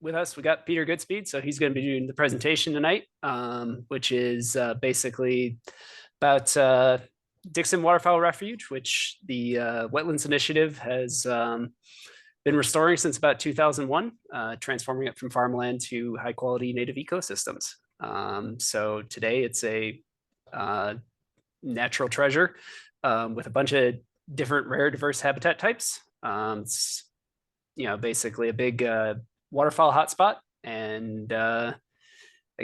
with us, we got Peter Goodspeed. So he's going to be doing the presentation tonight, which is basically about Dixon Waterfowl Refuge, which the Wetlands Initiative has been restoring since about 2001, transforming it from farmland to high quality native ecosystems. So today it's a natural treasure with a bunch of different rare diverse habitat types. It's basically a big waterfowl hotspot, and I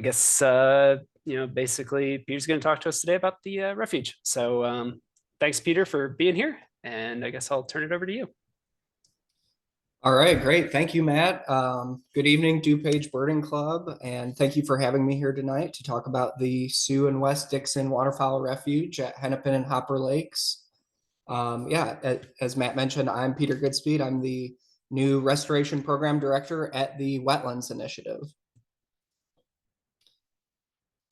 guess basically Peter's going to talk to us today about the refuge. So thanks, Peter, for being here, and I guess I'll turn it over to you. All right, great. Thank you, Matt. Good evening, DuPage Birding Club, and thank you for having me here tonight to talk about the Sioux and West Dixon Waterfowl Refuge at Hennepin and Hopper Lakes. As Matt mentioned, I'm Peter Goodspeed. I'm the new Restoration Program Director at the Wetlands Initiative.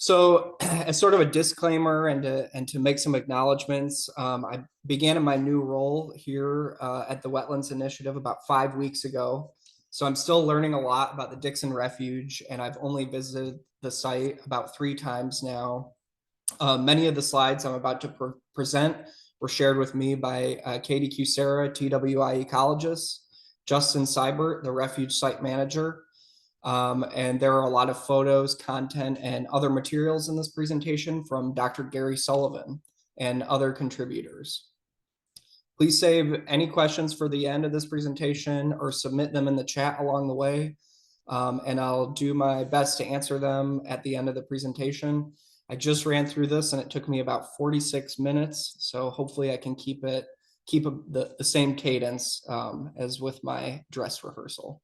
So as sort of a disclaimer and to make some acknowledgements, I began in my new role here at the Wetlands Initiative about 5 weeks ago. So I'm still learning a lot about the Dixon Refuge, and I've only visited the site about 3 times now. Many of the slides I'm about to present were shared with me by Katie Cusera, TWI ecologist, Justin Seibert, the refuge site manager. And there are a lot of photos, content, and other materials in this presentation from Dr. Gary Sullivan and other contributors. Please save any questions for the end of this presentation or submit them in the chat along the way, and I'll do my best to answer them at the end of the presentation. I just ran through this and it took me about 46 minutes, so hopefully I can keep the same cadence as with my dress rehearsal.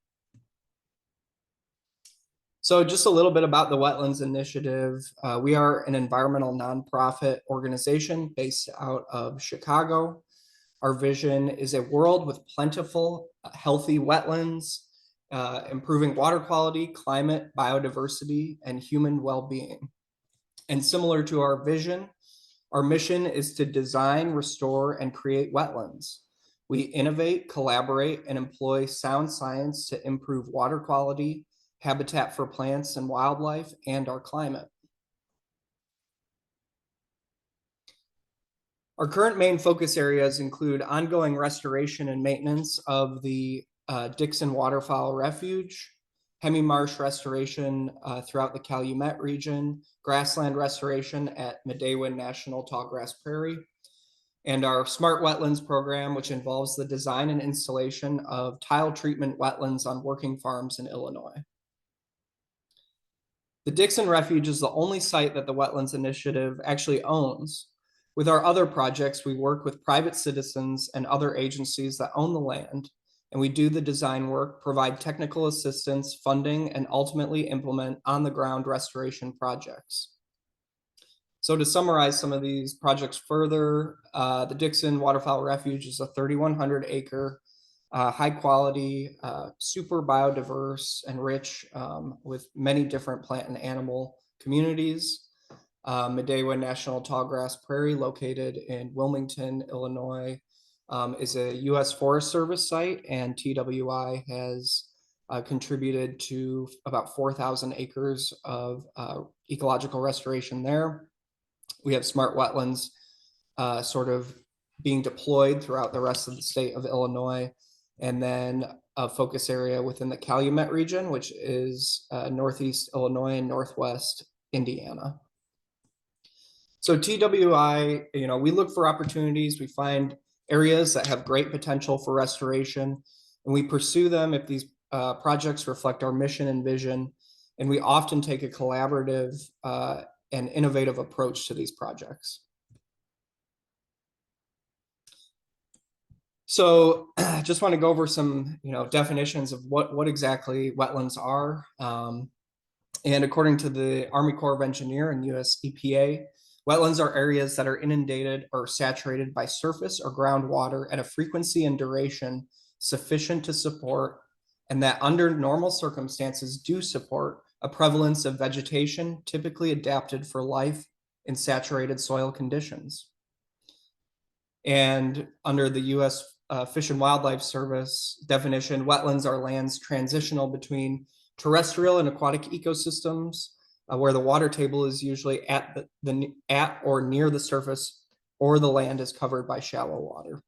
So just a little bit about the Wetlands Initiative. We are an environmental nonprofit organization based out of Chicago. Our vision is a world with plentiful, healthy wetlands, improving water quality, climate, biodiversity, and human well-being. And similar to our vision, our mission is to design, restore, and create wetlands. We innovate, collaborate, and employ sound science to improve water quality, habitat for plants and wildlife, and our climate. Our current main focus areas include ongoing restoration and maintenance of the Dixon Waterfowl Refuge, hemi-marsh restoration throughout the Calumet region, grassland restoration at Medewin National Tallgrass Prairie, and our Smart Wetlands program, which involves the design and installation of tile treatment wetlands on working farms in Illinois. The Dixon Refuge is the only site that the Wetlands Initiative actually owns. With our other projects, we work with private citizens and other agencies that own the land, and we do the design work, provide technical assistance, funding, and ultimately implement on-the-ground restoration projects. So to summarize some of these projects further, the Dixon Waterfowl Refuge is a 3,100 acre high quality, super biodiverse and rich with many different plant and animal communities. Medewin National Tallgrass Prairie, located in Wilmington, Illinois, is a U.S. Forest Service site, and TWI has contributed to about 4,000 acres of ecological restoration there. We have smart wetlands sort of being deployed throughout the rest of the state of Illinois, and then a focus area within the Calumet region, which is Northeast Illinois and Northwest Indiana. So TWI, we look for opportunities, we find areas that have great potential for restoration, and we pursue them if these projects reflect our mission and vision, and we often take a collaborative and innovative approach to these projects. So just want to go over some, definitions of what exactly wetlands are. And according to the Army Corps of Engineers and US EPA, wetlands are areas that are inundated or saturated by surface or groundwater at a frequency and duration sufficient to support, and that under normal circumstances do support, a prevalence of vegetation typically adapted for life in saturated soil conditions. And under the US Fish and Wildlife Service definition, wetlands are lands transitional between terrestrial and aquatic ecosystems, where the water table is usually at at or near the surface, or the land is covered by shallow water.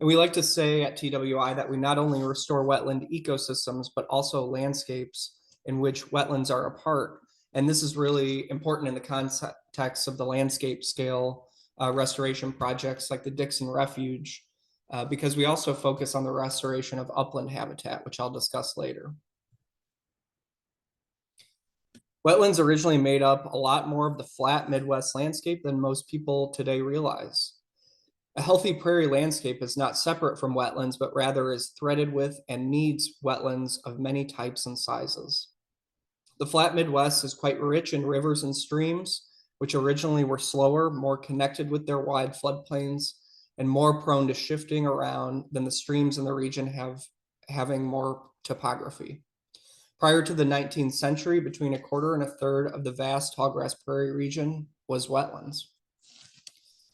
And we like to say at TWI that we not only restore wetland ecosystems, but also landscapes in which wetlands are a part. And this is really important in the context of the landscape scale restoration projects like the Dixon Refuge, because we also focus on the restoration of upland habitat, which I'll discuss later. Wetlands originally made up a lot more of the flat Midwest landscape than most people today realize. A healthy prairie landscape is not separate from wetlands, but rather is threaded with and needs wetlands of many types and sizes. The flat Midwest is quite rich in rivers and streams, which originally were slower, more connected with their wide floodplains, and more prone to shifting around than the streams in the region having more topography. Prior to the 19th century, between a quarter and a third of the vast tallgrass prairie region was wetlands.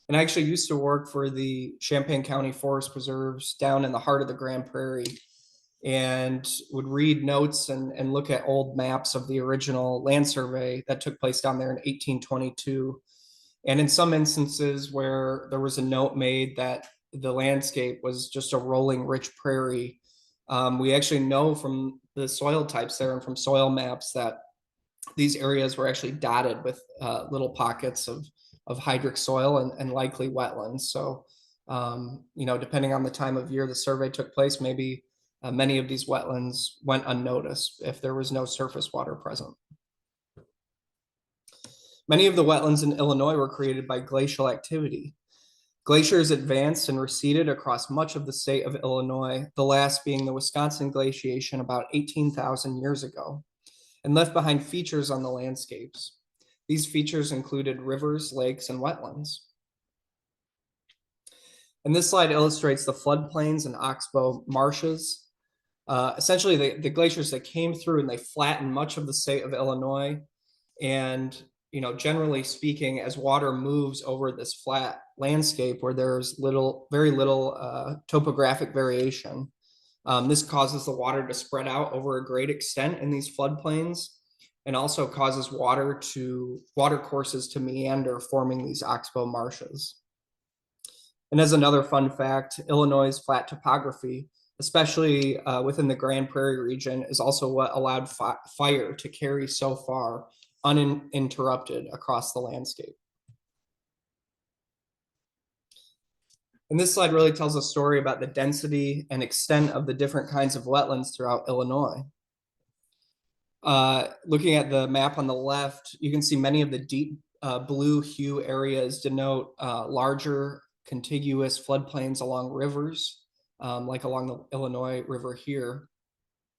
And I actually used to work for the Champaign County Forest Preserves down in the heart of the Grand Prairie, and would read notes and look at old maps of the original land survey that took place down there in 1822. And in some instances where there was a note made that the landscape was just a rolling rich prairie, we actually know from the soil types there and from soil maps that these areas were actually dotted with little pockets of hydric soil and likely wetlands. So, depending on the time of year the survey took place, maybe many of these wetlands went unnoticed if there was no surface water present. Many of the wetlands in Illinois were created by glacial activity. Glaciers advanced and receded across much of the state of Illinois, the last being the Wisconsin glaciation about 18,000 years ago, and left behind features on the landscapes. These features included rivers, lakes, and wetlands. And this slide illustrates the floodplains and oxbow marshes. Essentially, the glaciers that came through and they flattened much of the state of Illinois. And, generally speaking, as water moves over this flat landscape where there's very little topographic variation, this causes the water to spread out over a great extent in these floodplains, and also causes water courses to meander, forming these oxbow marshes. And as another fun fact, Illinois' flat topography, especially within the Grand Prairie region, is also what allowed fire to carry so far uninterrupted across the landscape. And this slide really tells a story about the density and extent of the different kinds of wetlands throughout Illinois. Looking at the map on the left, you can see many of the deep blue hue areas denote larger contiguous floodplains along rivers, like along the Illinois River here.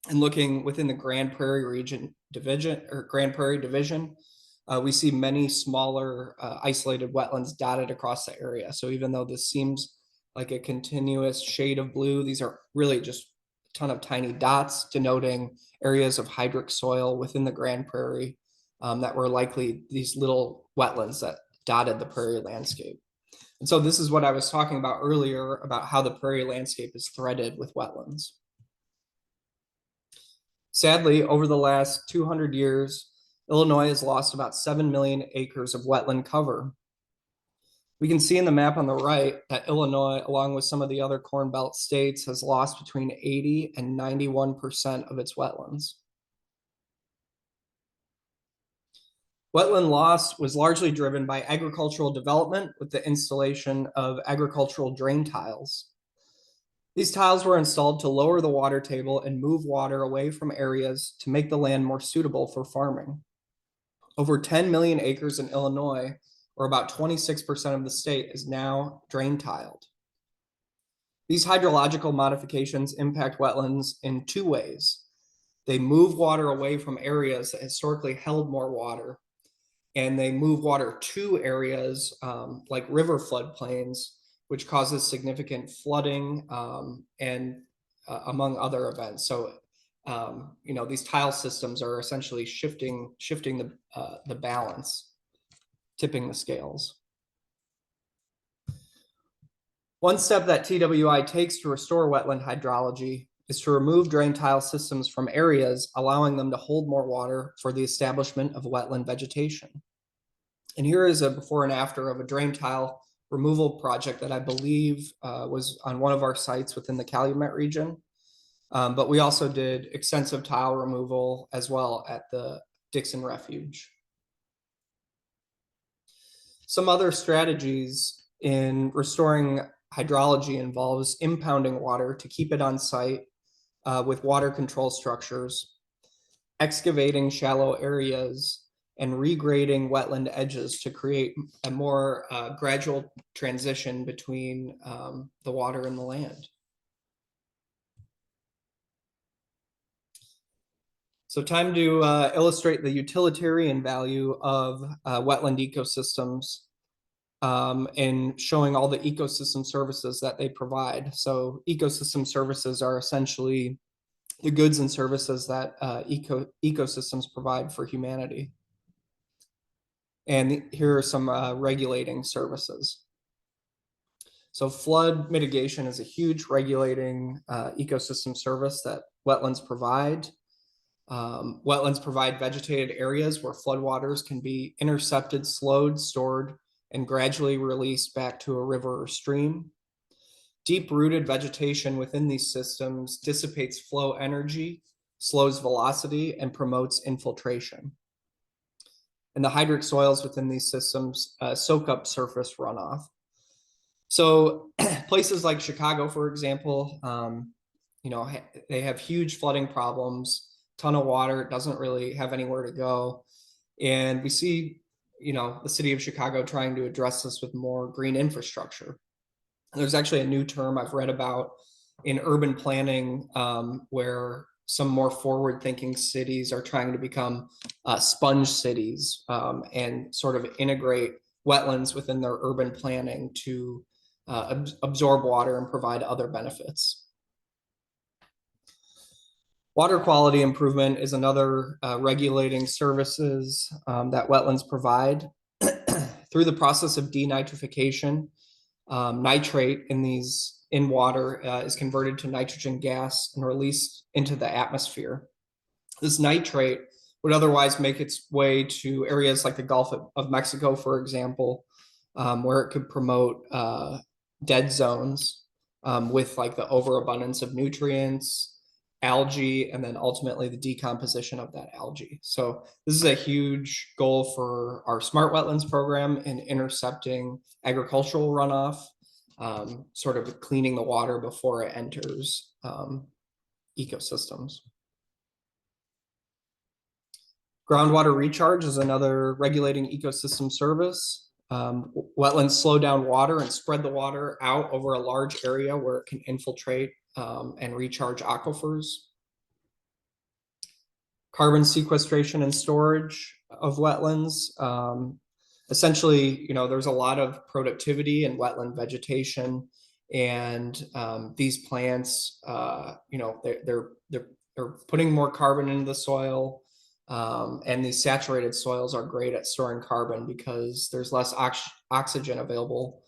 And looking within the Grand Prairie division, we see many smaller isolated wetlands dotted across the area. So even though this seems like a continuous shade of blue, these are really just a ton of tiny dots denoting areas of hydric soil within the Grand Prairie that were likely these little wetlands that dotted the prairie landscape. And so this is what I was talking about earlier about how the prairie landscape is threaded with wetlands. Sadly, over the last 200 years, Illinois has lost about 7 million acres of wetland cover. We can see in the map on the right that Illinois, along with some of the other Corn Belt states, has lost between 80 and 91% of its wetlands. Wetland loss was largely driven by agricultural development with the installation of agricultural drain tiles. These tiles were installed to lower the water table and move water away from areas to make the land more suitable for farming. Over 10 million acres in Illinois, or about 26% of the state, is now drain tiled. These hydrological modifications impact wetlands in two ways. They move water away from areas that historically held more water, and they move water to areas like river floodplains, which causes significant flooding and among other events. So, these tile systems are essentially shifting the balance, tipping the scales. One step that TWI takes to restore wetland hydrology is to remove drain tile systems from areas, allowing them to hold more water for the establishment of wetland vegetation. And here is a before and after of a drain tile removal project that I believe was on one of our sites within the Calumet region. But we also did extensive tile removal as well at the Dixon Refuge. Some other strategies in restoring hydrology involves impounding water to keep it on site with water control structures, excavating shallow areas, and regrading wetland edges to create a more gradual transition between the water and the land. So time to illustrate the utilitarian value of wetland ecosystems and showing all the ecosystem services that they provide. So ecosystem services are essentially the goods and services that ecosystems provide for humanity. And here are some regulating services. So flood mitigation is a huge regulating ecosystem service that wetlands provide. Wetlands provide vegetated areas where floodwaters can be intercepted, slowed, stored, and gradually released back to a river or stream. Deep-rooted vegetation within these systems dissipates flow energy, slows velocity, and promotes infiltration. And the hydric soils within these systems soak up surface runoff. So places like Chicago, for example, they have huge flooding problems, ton of water, doesn't really have anywhere to go. And we see, the city of Chicago trying to address this with more green infrastructure. And there's actually a new term I've read about in urban planning where some more forward-thinking cities are trying to become sponge cities and sort of integrate wetlands within their urban planning to absorb water and provide other benefits. Water quality improvement is another regulating services that wetlands provide. Through the process of denitrification, nitrate in water is converted to nitrogen gas and released into the atmosphere. This nitrate would otherwise make its way to areas like the Gulf of Mexico, for example, where it could promote dead zones with like the overabundance of nutrients, algae, and then ultimately the decomposition of that algae. So this is a huge goal for our smart wetlands program in intercepting agricultural runoff, sort of cleaning the water before it enters ecosystems. Groundwater recharge is another regulating ecosystem service. Wetlands slow down water and spread the water out over a large area where it can infiltrate and recharge aquifers. Carbon sequestration and storage of wetlands. Essentially, there's a lot of productivity in wetland vegetation, and these plants, they're putting more carbon into the soil, and these saturated soils are great at storing carbon because there's less oxygen available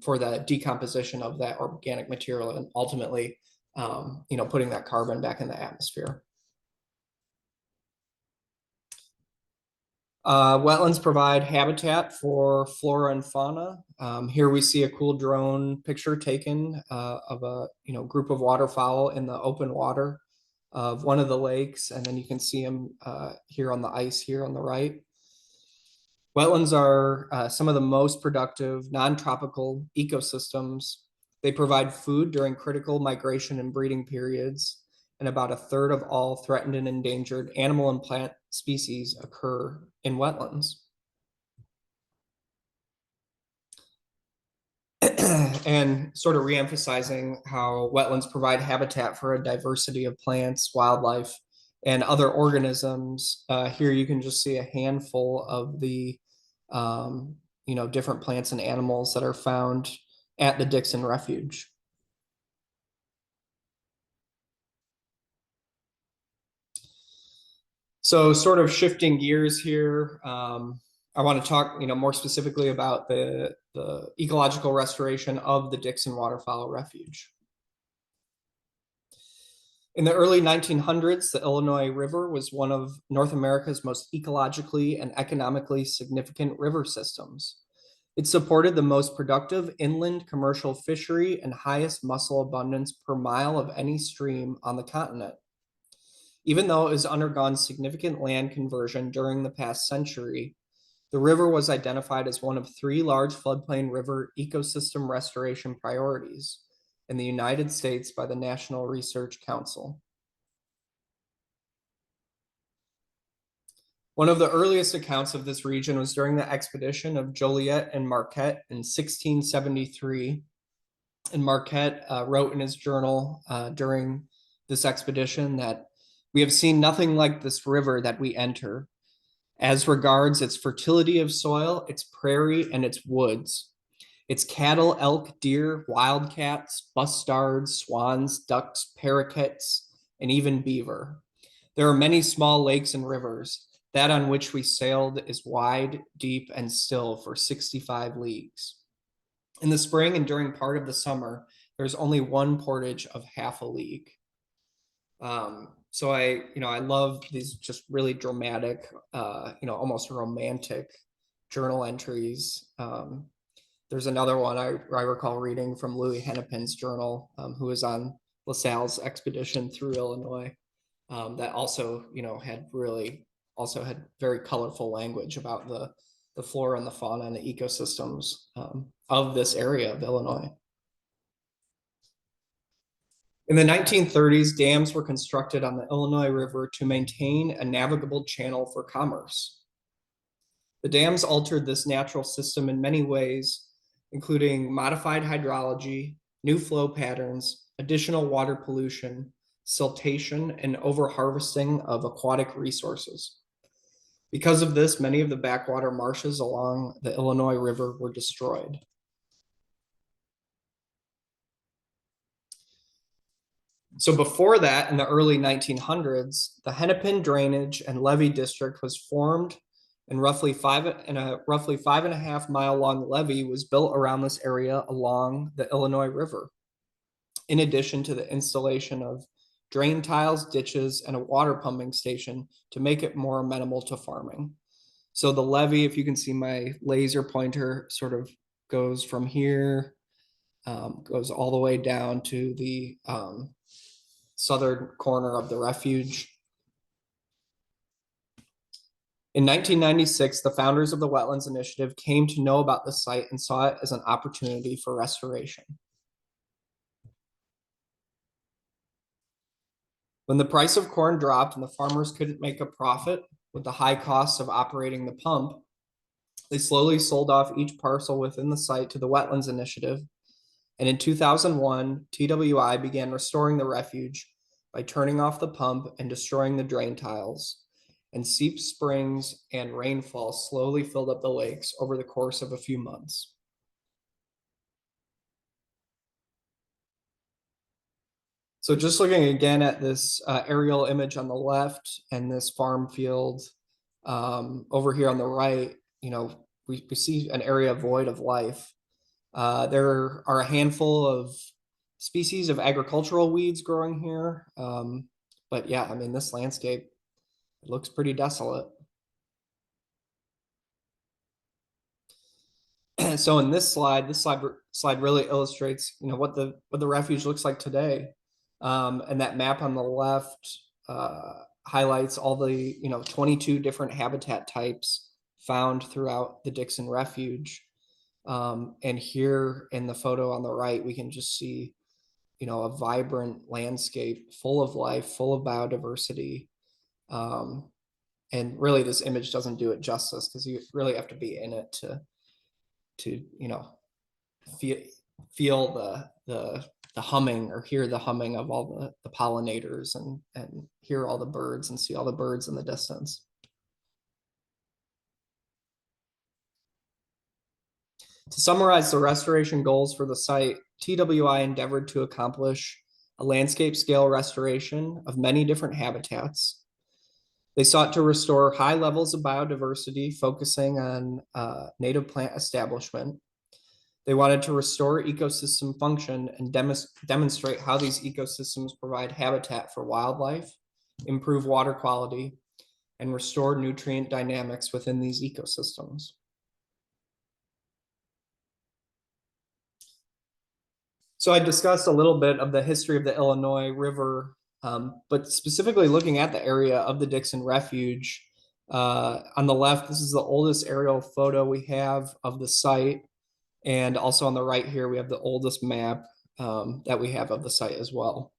for the decomposition of that organic material and ultimately, putting that carbon back in the atmosphere. Wetlands provide habitat for flora and fauna. Here we see a cool drone picture taken of a group of waterfowl in the open water of one of the lakes, and then you can see them here on the ice here on the right. Wetlands are some of the most productive non-tropical ecosystems. They provide food during critical migration and breeding periods, and about a third of all threatened and endangered animal and plant species occur in wetlands. And sort of reemphasizing how wetlands provide habitat for a diversity of plants, wildlife, and other organisms. Here you can just see a handful of the different plants and animals that are found at the Dixon Refuge. So sort of shifting gears here, I want to talk more specifically about the ecological restoration of the Dixon Waterfowl Refuge. In the early 1900s, the Illinois River was one of North America's most ecologically and economically significant river systems. It supported the most productive inland commercial fishery and highest mussel abundance per mile of any stream on the continent. Even though it has undergone significant land conversion during the past century, the river was identified as one of 3 large floodplain river ecosystem restoration priorities in the United States by the National Research Council. One of the earliest accounts of this region was during the expedition of Joliet and Marquette in 1673. And Marquette wrote in his journal during this expedition that we have seen nothing like this river that we enter, as regards its fertility of soil, its prairie, and its woods. Its cattle, elk, deer, wildcats, bustards, swans, ducks, paroquets, and even beaver. There are many small lakes and rivers. That on which we sailed is wide, deep, and still for 65 leagues. In the spring and during part of the summer, there's only one portage of half a league. So I love these just really dramatic, almost romantic journal entries. There's another one I recall reading from Louis Hennepin's journal, who was on LaSalle's expedition through Illinois, that also, had very colorful language about the flora and the fauna and the ecosystems of this area of Illinois. In the 1930s, dams were constructed on the Illinois River to maintain a navigable channel for commerce. The dams altered this natural system in many ways, including modified hydrology, new flow patterns, additional water pollution, siltation, and overharvesting of aquatic resources. Because of this, many of the backwater marshes along the Illinois River were destroyed. So before that, in the early 1900s, the Hennepin Drainage and Levee District was formed, and a roughly 5.5 mile long levee was built around this area along the Illinois River, in addition to the installation of drain tiles, ditches, and a water pumping station to make it more amenable to farming. So the levee, if you can see my laser pointer, sort of goes from here, goes all the way down to the southern corner of the refuge. In 1996, the founders of the Wetlands Initiative came to know about the site and saw it as an opportunity for restoration. When the price of corn dropped and the farmers couldn't make a profit with the high costs of operating the pump, they slowly sold off each parcel within the site to the Wetlands Initiative. And in 2001, TWI began restoring the refuge by turning off the pump and destroying the drain tiles. And seep springs and rainfall slowly filled up the lakes over the course of a few months. So just looking again at this aerial image on the left and this farm field over here on the right, we see an area void of life. There are a handful of species of agricultural weeds growing here. But yeah, I mean, this landscape, it looks pretty desolate. So in this slide really illustrates, what the refuge looks like today. And that map on the left highlights all the 22 different habitat types found throughout the Dixon Refuge. And here in the photo on the right, we can just see a vibrant landscape full of life, full of biodiversity. And really this image doesn't do it justice, because you really have to be in it to feel the humming, or hear the humming of all the pollinators, and hear all the birds and see all the birds in the distance. To summarize the restoration goals for the site, TWI endeavored to accomplish a landscape scale restoration of many different habitats. They sought to restore high levels of biodiversity, focusing on native plant establishment. They wanted to restore ecosystem function and demonstrate how these ecosystems provide habitat for wildlife, improve water quality, and restore nutrient dynamics within these ecosystems. So I discussed a little bit of the history of the Illinois River, but specifically looking at the area of the Dixon Refuge. On the left, this is the oldest aerial photo we have of the site. And also on the right here, we have the oldest map that we have of the site as well.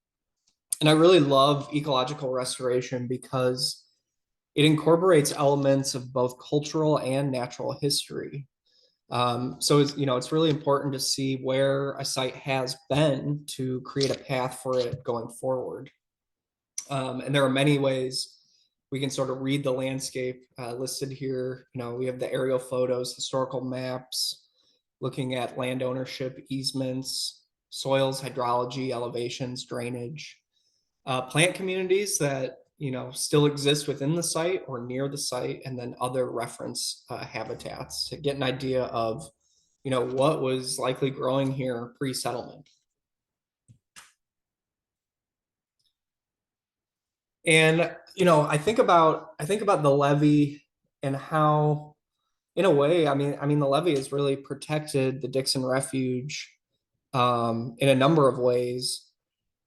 And I really love ecological restoration because it incorporates elements of both cultural and natural history. So it's really important to see where a site has been to create a path for it going forward. And there are many ways we can sort of read the landscape listed here. We have the aerial photos, historical maps, looking at land ownership, easements, soils, hydrology, elevations, drainage, plant communities that still exist within the site or near the site, and then other reference habitats to get an idea of what was likely growing here pre-settlement. And I think about the levee and how, in a way, I mean the levee has really protected the Dixon Refuge in a number of ways.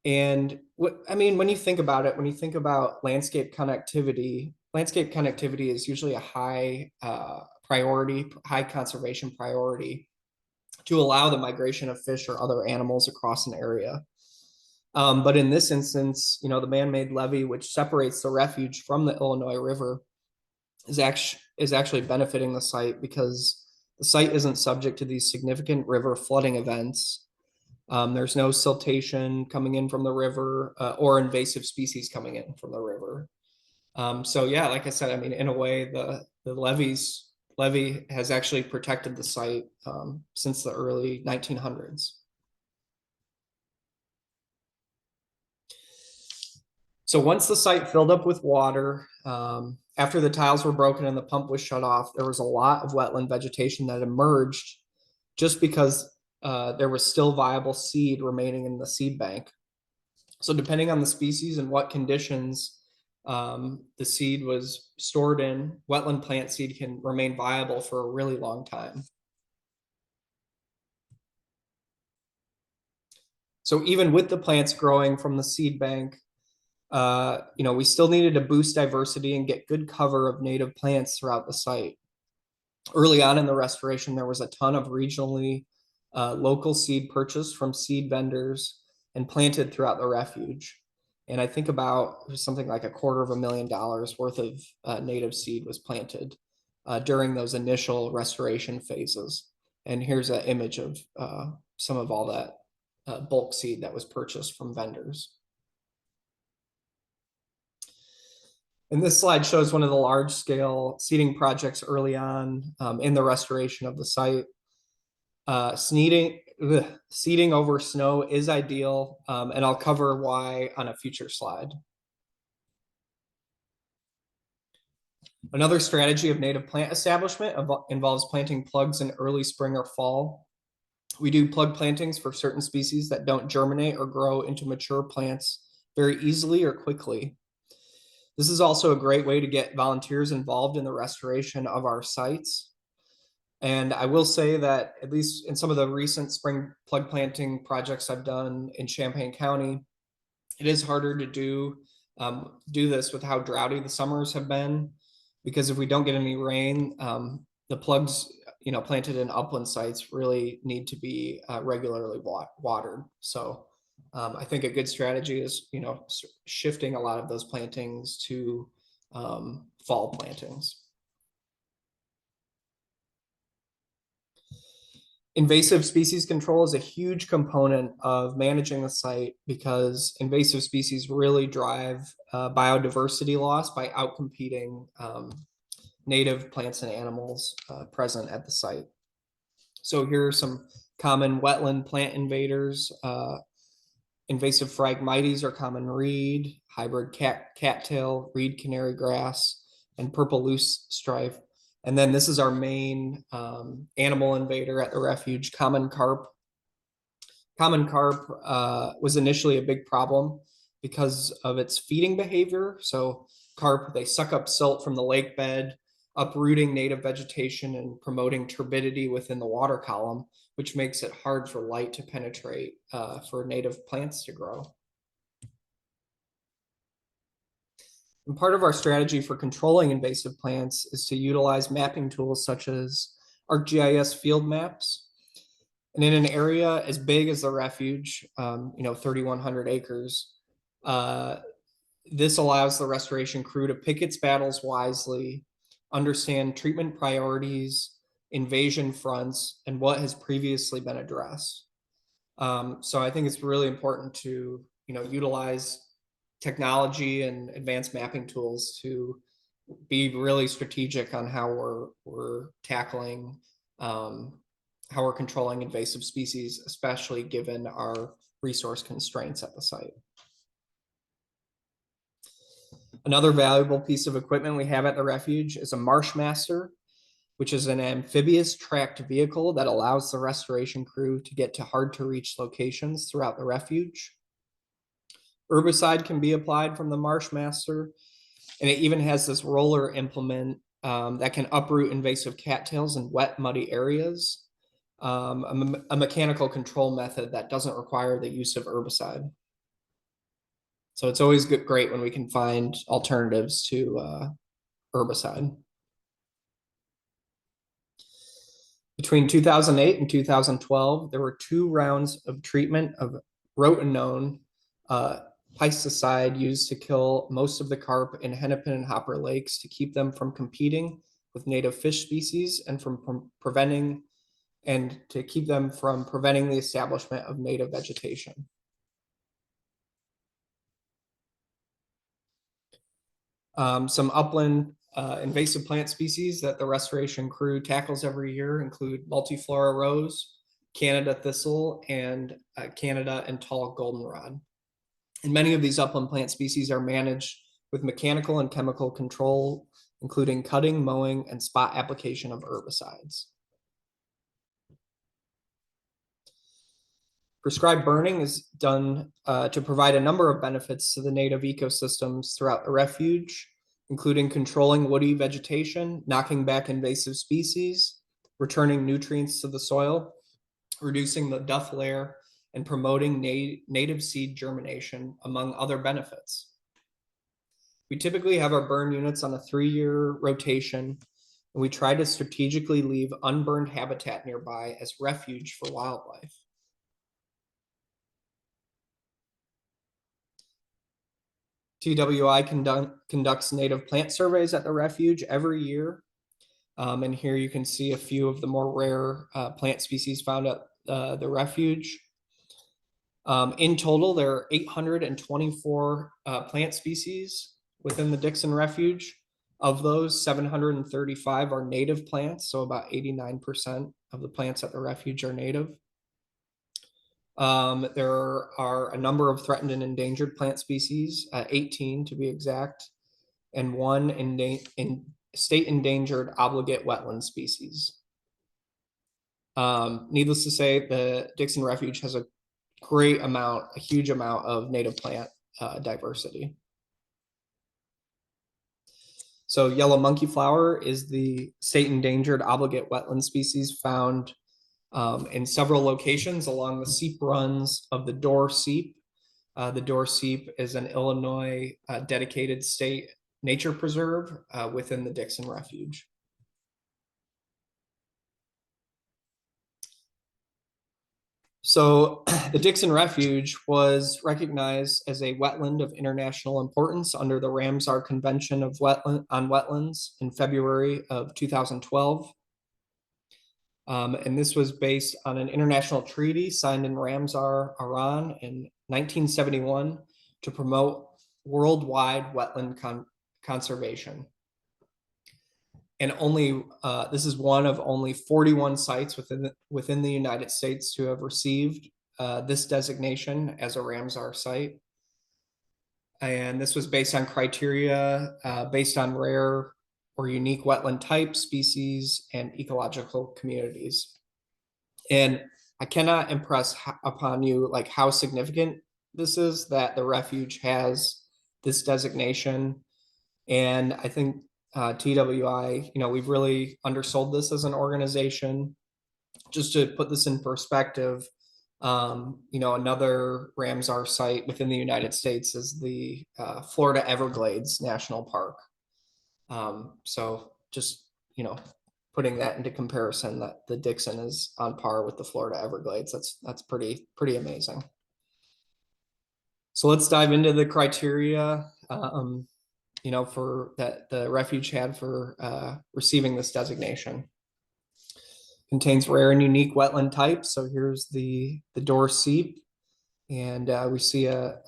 And when you think about it, when you think about landscape connectivity is usually a high priority, high conservation priority to allow the migration of fish or other animals across an area. But in this instance, the man-made levee, which separates the refuge from the Illinois River, is actually benefiting the site because the site isn't subject to these significant river flooding events. There's no siltation coming in from the river or invasive species coming in from the river. So yeah, like I said, in a way, the levee has actually protected the site since the early 1900s. So once the site filled up with water, after the tiles were broken and the pump was shut off, there was a lot of wetland vegetation that emerged just because there was still viable seed remaining in the seed bank. So depending on the species and what conditions the seed was stored in, wetland plant seed can remain viable for a really long time. So even with the plants growing from the seed bank, we still needed to boost diversity and get good cover of native plants throughout the site. Early on in the restoration, there was a ton of regionally local seed purchased from seed vendors and planted throughout the refuge. And I think about something like $250,000 worth of native seed was planted during those initial restoration phases. And here's an image of some of all that bulk seed that was purchased from vendors. And this slide shows one of the large scale seeding projects early on in the restoration of the site. Seeding over snow is ideal, and I'll cover why on a future slide. Another strategy of native plant establishment involves planting plugs in early spring or fall. We do plug plantings for certain species that don't germinate or grow into mature plants very easily or quickly. This is also a great way to get volunteers involved in the restoration of our sites. And I will say that at least in some of the recent spring plug planting projects I've done in Champaign County, it is harder to do this with how droughty the summers have been, because if we don't get any rain, the plugs planted in upland sites really need to be regularly watered. So I think a good strategy is shifting a lot of those plantings to fall plantings. Invasive species control is a huge component of managing the site because invasive species really drive biodiversity loss by outcompeting native plants and animals present at the site. So here are some common wetland plant invaders. Invasive Phragmites are common reed, hybrid cattail, reed canary grass, and purple loosestrife. And then this is our main animal invader at the refuge, common carp. Common carp was initially a big problem because of its feeding behavior. So carp, they suck up silt from the lake bed, uprooting native vegetation and promoting turbidity within the water column, which makes it hard for light to penetrate for native plants to grow. And part of our strategy for controlling invasive plants is to utilize mapping tools such as ArcGIS field maps. And in an area as big as the refuge, 3,100 acres, this allows the restoration crew to pick its battles wisely, understand treatment priorities, invasion fronts, and what has previously been addressed. So I think it's really important to, utilize technology and advanced mapping tools to be really strategic on how we're tackling, how we're controlling invasive species, especially given our resource constraints at the site. Another valuable piece of equipment we have at the refuge is a Marshmaster, which is an amphibious tracked vehicle that allows the restoration crew to get to hard to reach locations throughout the refuge. Herbicide can be applied from the Marshmaster, and it even has this roller implement that can uproot invasive cattails in wet, muddy areas. A mechanical control method that doesn't require the use of herbicide. So it's always great when we can find alternatives to herbicide. Between 2008 and 2012, there were 2 rounds of treatment of rotenone pesticide used to kill most of the carp in Hennepin and Hopper Lakes to keep them from competing with native fish species and to keep them from preventing the establishment of native vegetation. Some upland invasive plant species that the restoration crew tackles every year include multiflora rose, Canada thistle, and Canada and tall goldenrod. And many of these upland plant species are managed with mechanical and chemical control, including cutting, mowing, and spot application of herbicides. Prescribed burning is done to provide a number of benefits to the native ecosystems throughout the refuge, including controlling woody vegetation, knocking back invasive species, returning nutrients to the soil, reducing the duff layer, and promoting native seed germination, among other benefits. We typically have our burn units on a 3-year rotation, and we try to strategically leave unburned habitat nearby as refuge for wildlife. TWI conducts native plant surveys at the refuge every year. And here you can see a few of the more rare plant species found at the refuge. In total, there are 824 plant species within the Dixon Refuge. Of those, 735 are native plants, so about 89% of the plants at the refuge are native. There are a number of threatened and endangered plant species, 18 to be exact, and 1 state endangered obligate wetland species. Needless to say, the Dixon Refuge has a huge amount of native plant diversity. So yellow monkey flower is the state endangered obligate wetland species found in several locations along the seep runs of the Door Seep. The Door Seep is an Illinois dedicated state nature preserve within the Dixon Refuge. So the Dixon Refuge was recognized as a wetland of international importance under the Ramsar Convention on Wetlands in February of 2012. And this was based on an international treaty signed in Ramsar, Iran in 1971 to promote worldwide wetland conservation. And this is one of only 41 sites within the United States to have received this designation as a Ramsar site. And this was based on criteria based on rare or unique wetland type, species, and ecological communities. And I cannot impress upon you like how significant this is that the refuge has this designation. And I think TWI, we've really undersold this as an organization. Just to put this in perspective, another Ramsar site within the United States is the Florida Everglades National Park. So just, putting that into comparison, that the Dixon is on par with the Florida Everglades. That's pretty amazing. So let's dive into the criteria, for that the refuge had for receiving this designation. Contains rare and unique wetland types. So here's the door seep, and we see a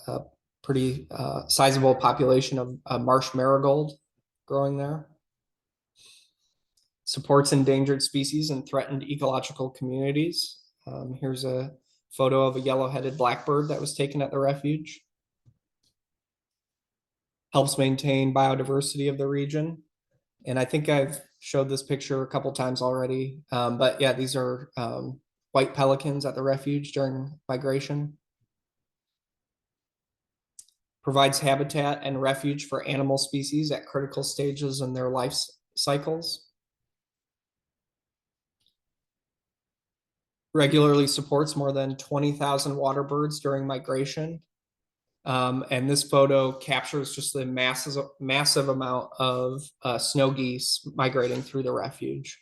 pretty sizable population of marsh marigold growing there. Supports endangered species and threatened ecological communities. Here's a photo of a yellow-headed blackbird that was taken at the refuge. Helps maintain biodiversity of the region. And I think I've showed this picture a couple times already. But yeah, these are white pelicans at the refuge during migration. Provides habitat and refuge for animal species at critical stages in their life cycles. Regularly supports more than 20,000 water birds during migration. And this photo captures just the massive amount of snow geese migrating through the refuge.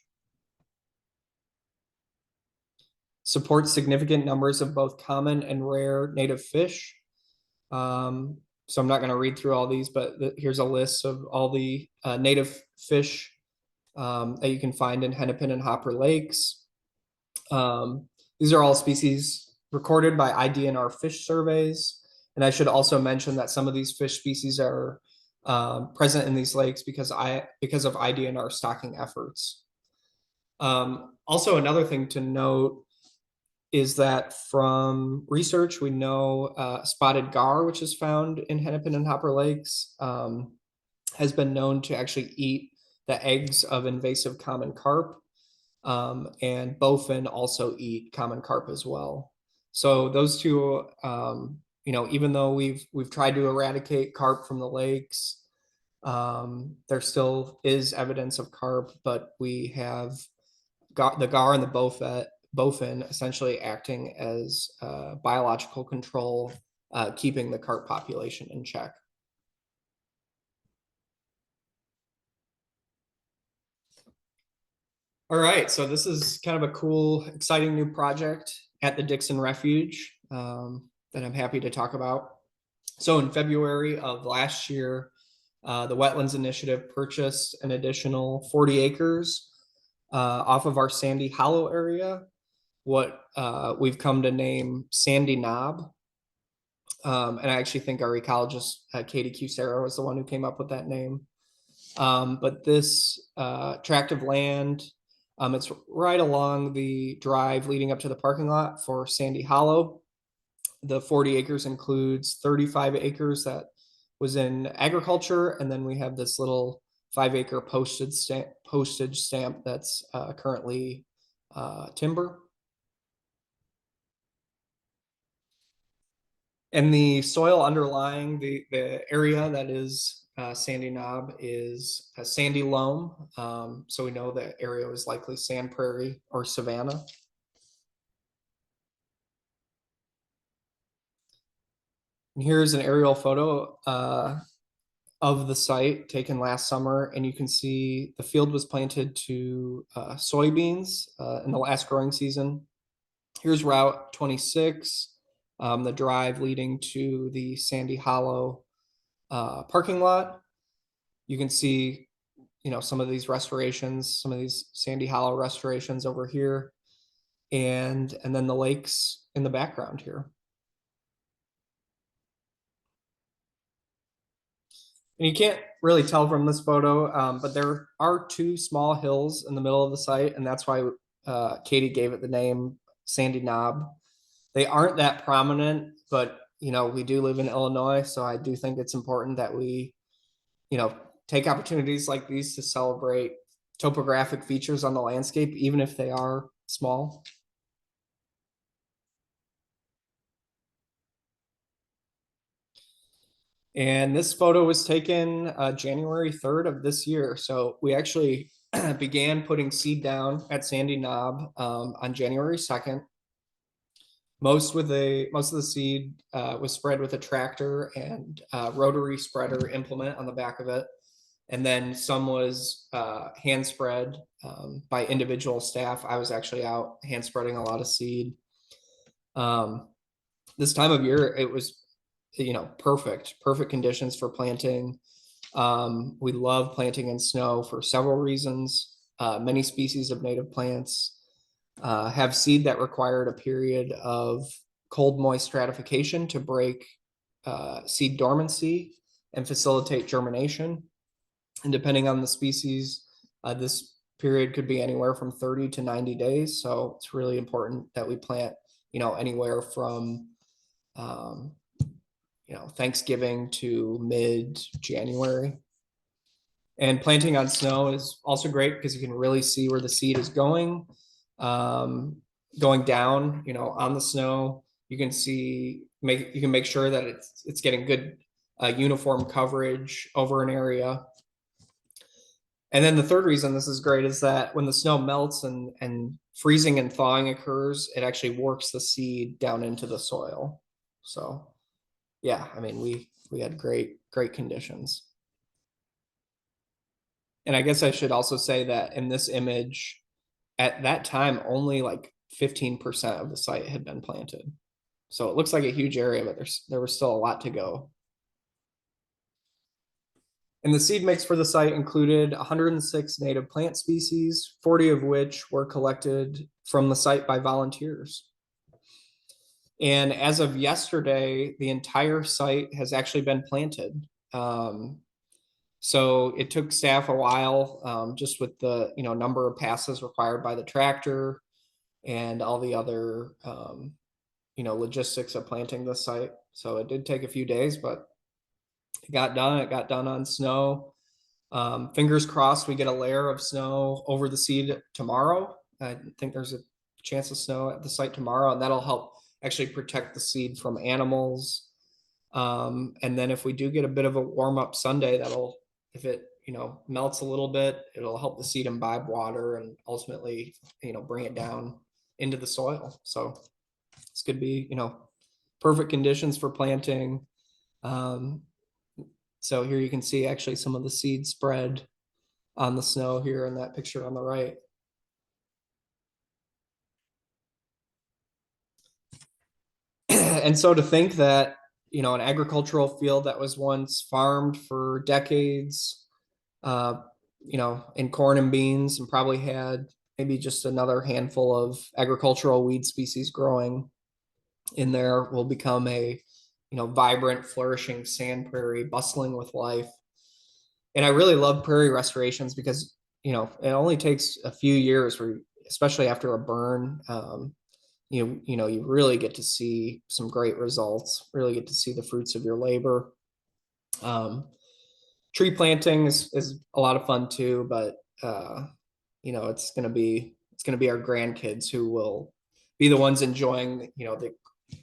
Supports significant numbers of both common and rare native fish. So I'm not going to read through all these, but here's a list of all the native fish that you can find in Hennepin and Hopper Lakes. These are all species recorded by IDNR fish surveys. And I should also mention that some of these fish species are present in these lakes because of IDNR stocking efforts. Also, another thing to note is that from research, we know spotted gar, which is found in Hennepin and Hopper Lakes, has been known to actually eat the eggs of invasive common carp. And bowfin also eat common carp as well. So those two, even though we've tried to eradicate carp from the lakes, there still is evidence of carp, but we have got the gar and the bowfin essentially acting as biological control, keeping the carp population in check. All right, so this is kind of a cool, exciting new project at the Dixon Refuge that I'm happy to talk about. So in February of last year, the Wetlands Initiative purchased an additional 40 acres off of our Sandy Hollow area, what we've come to name Sandy Knob. And I actually think our ecologist, Katie Cusero, was the one who came up with that name. But this tract of land, it's right along the drive leading up to the parking lot for Sandy Hollow. The 40 acres includes 35 acres that was in agriculture, and then we have this little 5-acre postage stamp that's currently timber. And the soil underlying the area that is Sandy Knob is a sandy loam. So we know the area was likely sand prairie or savanna. And here's an aerial photo of the site taken last summer. And you can see the field was planted to soybeans in the last growing season. Here's Route 26, the drive leading to the Sandy Hollow parking lot. You can see, some of these restorations, some of these Sandy Hollow restorations over here, and then the lakes in the background here. And you can't really tell from this photo, but there are 2 small hills in the middle of the site, and that's why Katie gave it the name Sandy Knob. They aren't that prominent, but we do live in Illinois, so I do think it's important that we, take opportunities like these to celebrate topographic features on the landscape, even if they are small. And this photo was taken January 3rd of this year. So we actually began putting seed down at Sandy Knob on January 2nd. Most of the seed was spread with a tractor and rotary spreader implement on the back of it. And then some was hand spread by individual staff. I was actually out hand spreading a lot of seed. This time of year, it was, perfect conditions for planting. We love planting in snow for several reasons. Many species of native plants have seed that required a period of cold, moist stratification to break seed dormancy and facilitate germination. And depending on the species, this period could be anywhere from 30 to 90 days. So it's really important that we plant, anywhere from, Thanksgiving to mid-January. And planting on snow is also great because you can really see where the seed is going down, on the snow. You can make sure that it's getting good uniform coverage over an area. And then the third reason this is great is that when the snow melts and freezing and thawing occurs, it actually works the seed down into the soil. So yeah, I mean, we had great conditions. And I guess I should also say that in this image, at that time, only like 15% of the site had been planted. So it looks like a huge area, but there was still a lot to go. And the seed mix for the site included 106 native plant species, 40 of which were collected from the site by volunteers. And as of yesterday, the entire site has actually been planted. So it took staff a while, just with the number of passes required by the tractor and all the other logistics of planting the site. So it did take a few days, but it got done. It got done on snow. Fingers crossed we get a layer of snow over the seed tomorrow. I think there's a chance of snow at the site tomorrow, and that'll help actually protect the seed from animals. And then if we do get a bit of a warm up Sunday, if it melts a little bit, it'll help the seed imbibe water and ultimately bring it down into the soil. So this could be perfect conditions for planting. So here you can see actually some of the seed spread on the snow here in that picture on the right. And so to think that an agricultural field that was once farmed for decades, in corn and beans, and probably had maybe just another handful of agricultural weed species growing in there, will become a vibrant, flourishing sand prairie, bustling with life. And I really love prairie restorations because it only takes a few years, especially after a burn. You really get to see some great results, really get to see the fruits of your labor. Tree planting is a lot of fun too, but it's going to be our grandkids who will be the ones enjoying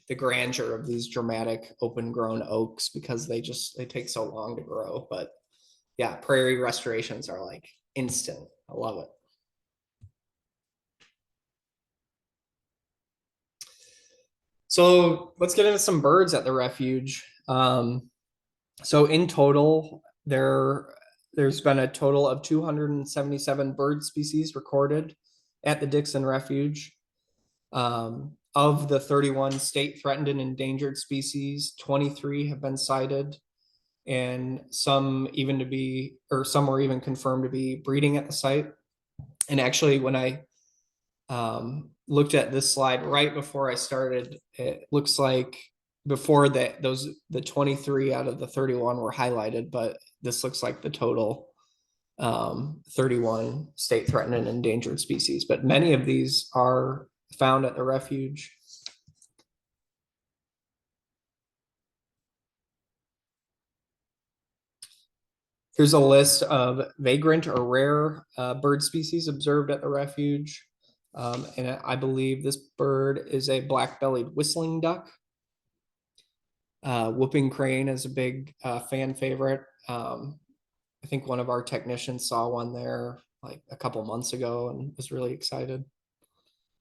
the grandeur of these dramatic open grown oaks, because they take so long to grow. But yeah, prairie restorations are like instant. I love it. So let's get into some birds at the refuge. So in total, there's been a total of 277 bird species recorded at the Dixon Refuge. Of the 31 state threatened and endangered species, 23 have been cited, and some were even confirmed to be breeding at the site. And actually, when I looked at this slide right before I started, it looks like before that the 23 out of the 31 were highlighted, but this looks like the total 31 state threatened and endangered species. But many of these are found at the refuge. Here's a list of vagrant or rare bird species observed at the refuge. And I believe this bird is a black-bellied whistling duck. Whooping crane is a big fan favorite. I think one of our technicians saw one there like a couple months ago and was really excited.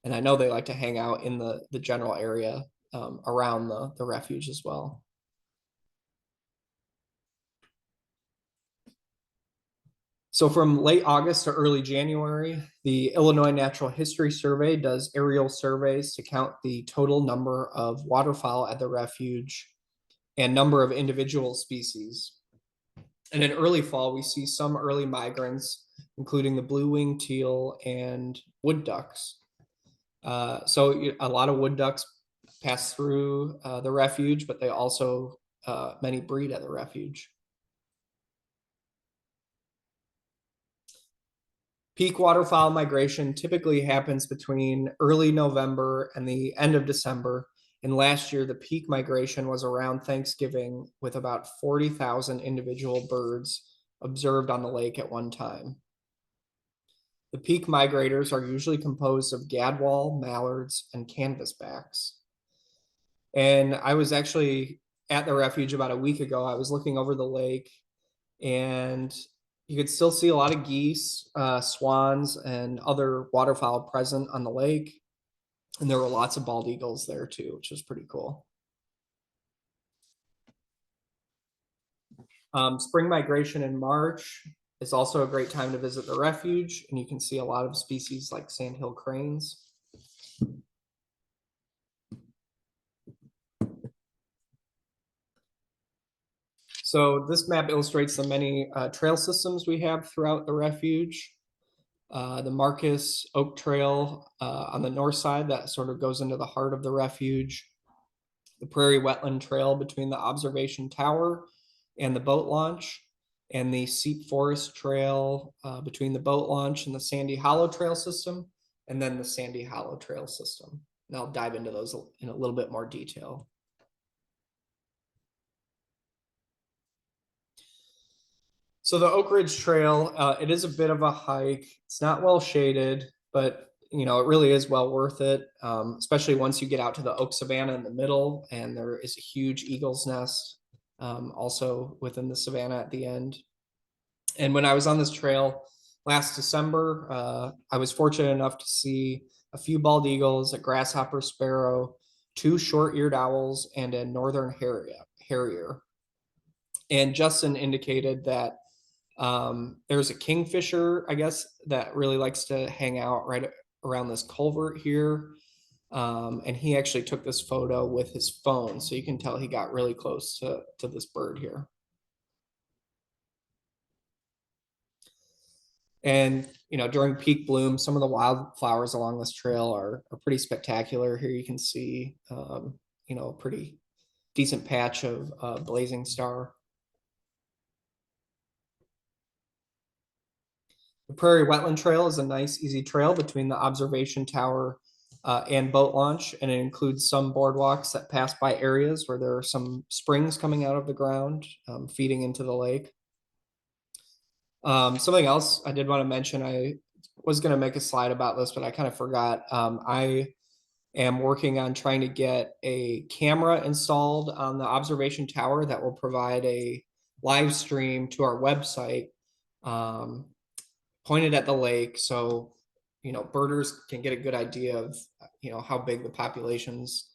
And I know they like to hang out in the general area around the refuge as well. So from late August to early January, the Illinois Natural History Survey does aerial surveys to count the total number of waterfowl at the refuge and number of individual species. And in early fall, we see some early migrants, including the blue-winged teal and wood ducks. So a lot of wood ducks pass through the refuge, but they also, many breed at the refuge. Peak waterfowl migration typically happens between early November and the end of December. And last year, the peak migration was around Thanksgiving with about 40,000 individual birds observed on the lake at one time. The peak migrators are usually composed of gadwall, mallards, and canvasbacks. And I was actually at the refuge about a week ago. I was looking over the lake and you could still see a lot of geese, swans, and other waterfowl present on the lake. And there were lots of bald eagles there too, which was pretty cool. Spring migration in March is also a great time to visit the refuge, and you can see a lot of species like sandhill cranes. So this map illustrates the many trail systems we have throughout the refuge. The Marcus Oak Trail on the north side that sort of goes into the heart of the refuge. The Prairie Wetland Trail between the observation tower and the boat launch, and the Seep Forest Trail between the boat launch and the Sandy Hollow Trail system, and then the Sandy Hollow Trail system. And I'll dive into those in a little bit more detail. So the Oak Ridge Trail, it is a bit of a hike. It's not well shaded, but you know, it really is well worth it, especially once you get out to the oak savanna in the middle, and there is a huge eagle's nest also within the savanna at the end. And when I was on this trail last December, I was fortunate enough to see a few bald eagles, a grasshopper sparrow, 2 short-eared owls, and a northern harrier. And Justin indicated that there's a kingfisher, I guess, that really likes to hang out right around this culvert here. And he actually took this photo with his phone, so you can tell he got really close to this bird here. And you know, during peak bloom, some of the wildflowers along this trail are pretty spectacular. Here you can see you know, a pretty decent patch of blazing star. The Prairie Wetland Trail is a nice, easy trail between the observation tower and boat launch, and it includes some boardwalks that pass by areas where there are some springs coming out of the ground, feeding into the lake. Something else I did want to mention, I was going to make a slide about this, but I kind of forgot. I am working on trying to get a camera installed on the observation tower that will provide a live stream to our website pointed at the lake, so you know, birders can get a good idea of, you know, how big the populations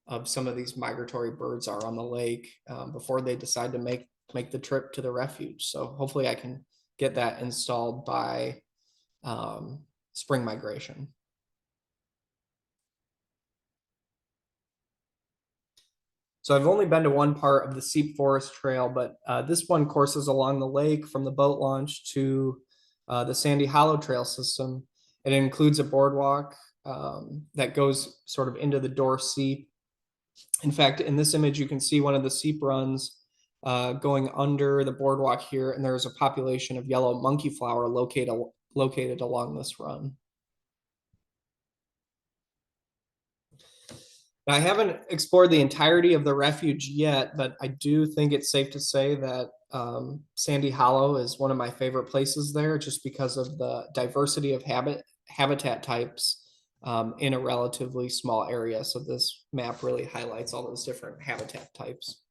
of some of these migratory birds are on the lake before they decide to make the trip to the refuge. So hopefully I can get that installed by spring migration. So I've only been to one part of the Seep Forest Trail, but this one courses along the lake from the boat launch to the Sandy Hollow Trail system. It includes a boardwalk that goes sort of into the Door Seep. In fact, in this image, you can see one of the seep runs going under the boardwalk here, and there's a population of yellow monkey flower located along this run. I haven't explored the entirety of the refuge yet, but I do think it's safe to say that Sandy Hollow is one of my favorite places there, just because of the diversity of habitat types in a relatively small area. So this map really highlights all those different habitat types.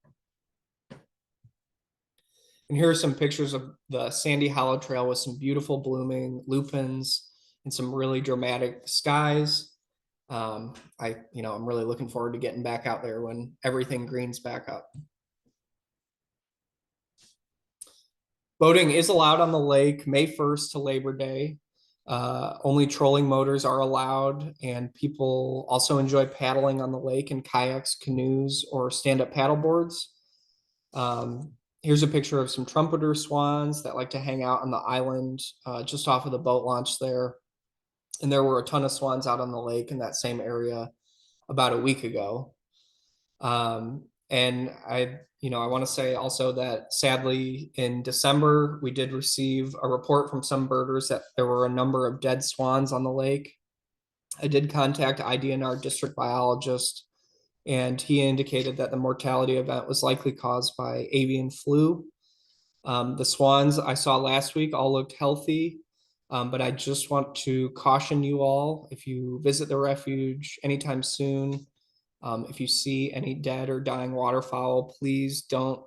And here are some pictures of the Sandy Hollow Trail with some beautiful blooming lupins and some really dramatic skies. I'm really looking forward to getting back out there when everything greens back up. Boating is allowed on the lake May 1st to Labor Day. Only trolling motors are allowed, and people also enjoy paddling on the lake in kayaks, canoes, or stand-up paddle boards. Here's a picture of some trumpeter swans that like to hang out on the island just off of the boat launch there. And there were a ton of swans out on the lake in that same area about a week ago. And I want to say also that sadly in December, we did receive a report from some birders that there were a number of dead swans on the lake. I did contact IDNR district biologist, and he indicated that the mortality event was likely caused by avian flu. The swans I saw last week all looked healthy, but I just want to caution you all, if you visit the refuge anytime soon, if you see any dead or dying waterfowl, please don't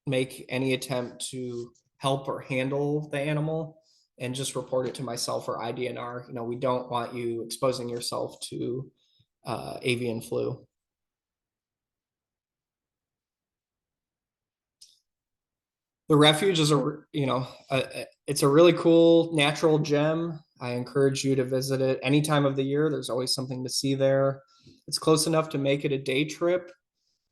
make any attempt to help or handle the animal, and just report it to myself or IDNR. We don't want you exposing yourself to avian flu. The refuge is it's a really cool natural gem. I encourage you to visit it any time of the year. There's always something to see there. It's close enough to make it a day trip.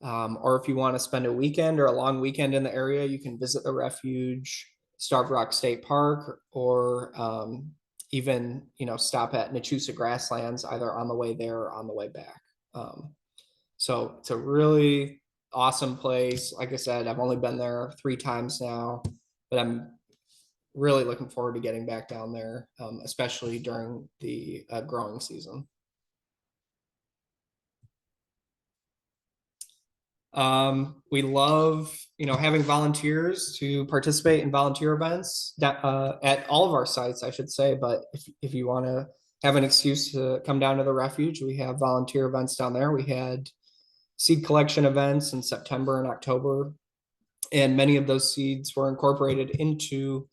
Or if you want to spend a weekend or a long weekend in the area, you can visit the refuge, Starved Rock State Park, or even, stop at Nachusa Grasslands, either on the way there or on the way back. So it's a really awesome place. Like I said, I've only been there 3 times now, but I'm really looking forward to getting back down there, especially during the growing season. We love, having volunteers to participate in volunteer events at all of our sites, I should say. But if you want to have an excuse to come down to the refuge, we have volunteer events down there. We had seed collection events in September and October, and many of those seeds were incorporated into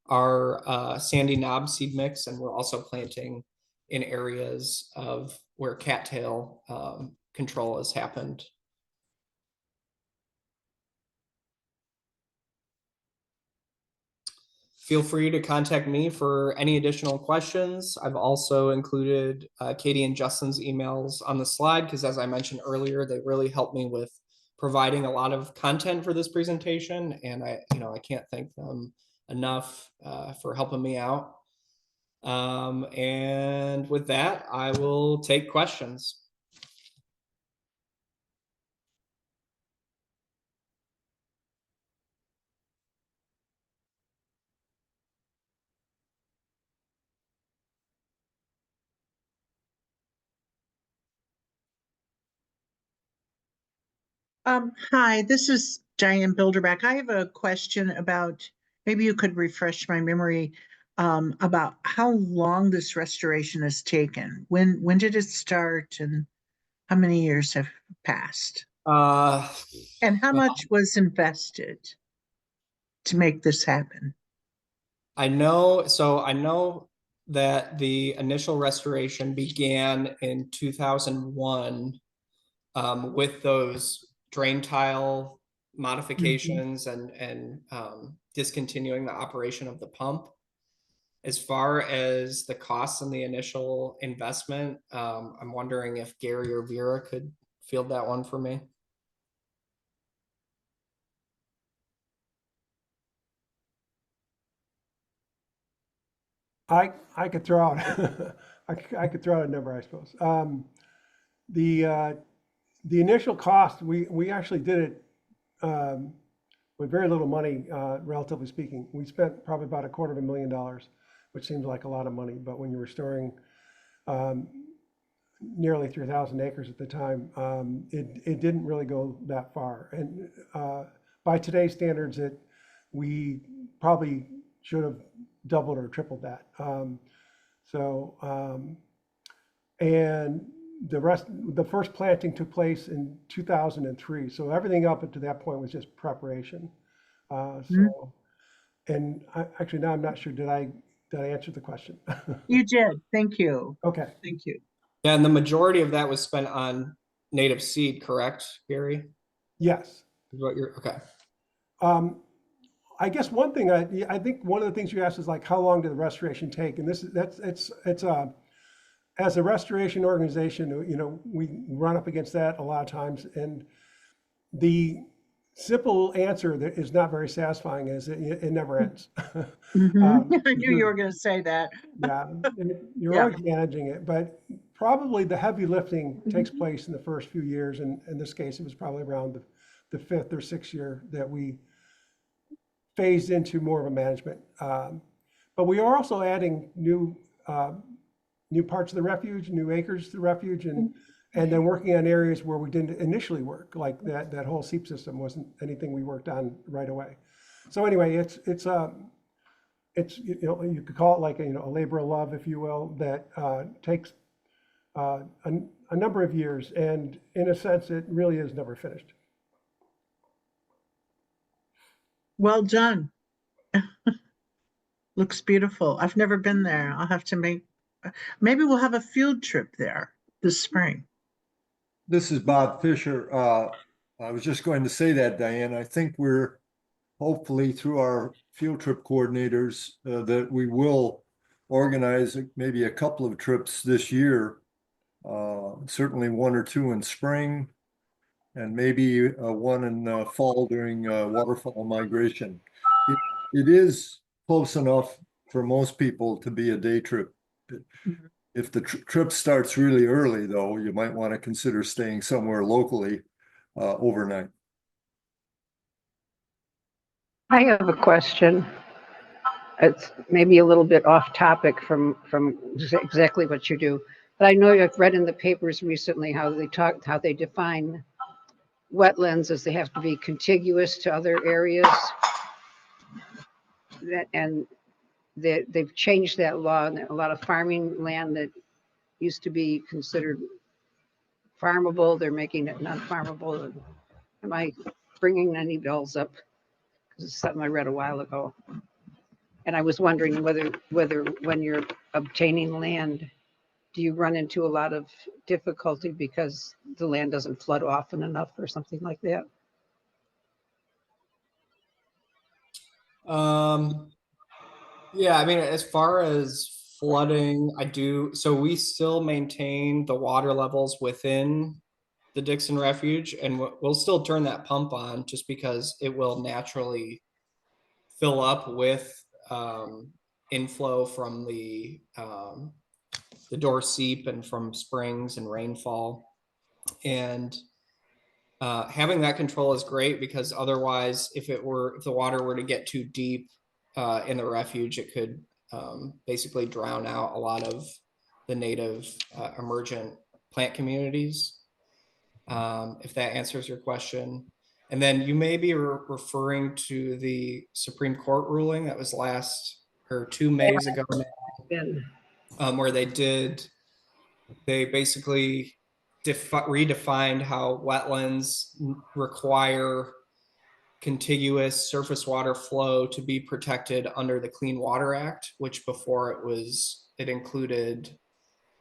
our sandy knob seed mix, and we're also planting in areas of where cattail control has happened. Feel free to contact me for any additional questions. I've also included Katie and Justin's emails on the slide, because as I mentioned earlier, they really helped me with providing a lot of content for this presentation. And I can't thank them enough for helping me out. And with that, I will take questions. Hi, this is Diane Bilderback. I have a question about, maybe you could refresh my memory about how long this restoration has taken. When did it start, and how many years have passed? And how much was invested to make this happen? I know that the initial restoration began in 2001 with those drain tile modifications and discontinuing the operation of the pump. As far as the costs and the initial investment, I'm wondering if Gary or Vera could field that one for me. I could throw out I could throw out a number, I suppose. The initial cost, we actually did it with very little money, relatively speaking. We spent probably about $250,000, which seems like a lot of money, but when you're restoring nearly 3,000 acres at the time. It didn't really go that far. And by today's standards, we probably should have doubled or tripled that. And the first planting took place in 2003. So everything up to that point was just preparation. And actually now I'm not sure, did I answer the question? You did. Thank you. Okay. Thank you. Yeah, and the majority of that was spent on native seed, correct, Gary? Yes. Is what you're, okay. I guess one thing I think one of the things you asked is like, how long did the restoration take? And it's as a restoration organization, you know, we run up against that a lot of times, and the simple answer that is not very satisfying is it never ends. Mhm. I knew you were going to say that. Yeah, you're Yeah. always managing it, but probably the heavy lifting takes place in the first few years. And in this case, it was probably around the fifth or sixth year that we phased into more of a management. But we are also adding new parts of the refuge, new acres to the refuge, and then working on areas where we didn't initially work, like that whole seep system wasn't anything we worked on right away. So anyway, it's you know, you could call it like a labor of love, if you will, that takes a number of years, and in a sense, it really is never finished. Well done. Looks beautiful. I've never been there. I'll have to maybe we'll have a field trip there this spring. This is Bob Fisher. I was just going to say that, Diane. I think we're hopefully through our field trip coordinators that we will organize maybe a couple of trips this year, certainly one or two in spring, and maybe one in fall during waterfowl migration. It is close enough for most people to be a day trip. If the trip starts really early, though, you might want to consider staying somewhere locally overnight. I have a question. It's maybe a little bit off topic from exactly what you do, but I know I've read in the papers recently how they define wetlands as they have to be contiguous to other areas, and they've changed that law, and a lot of farming land that used to be considered farmable, they're making it non-farmable. Am I bringing any bells up? Because it's something I read a while ago. And I was wondering whether when you're obtaining land, do you run into a lot of difficulty because the land doesn't flood often enough or something like that? Yeah, I mean, as far as flooding, so we still maintain the water levels within the Dixon Refuge, and we'll still turn that pump on just because it will naturally fill up with inflow from the door seep and from springs and rainfall. And having that control is great, because otherwise, if the water were to get too deep in the refuge, it could basically drown out a lot of the native emergent plant communities, if that answers your question. And then you may be referring to the Supreme Court ruling that was 2 Mays ago now, where they basically redefined how wetlands require contiguous surface water flow to be protected under the Clean Water Act, which before it included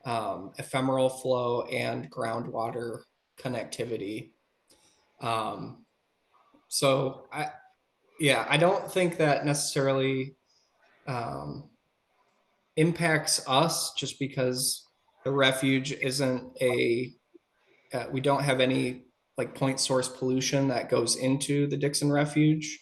ephemeral flow and groundwater connectivity. So I don't think that necessarily impacts us, just because the refuge isn't we don't have any like point source pollution that goes into the Dixon Refuge.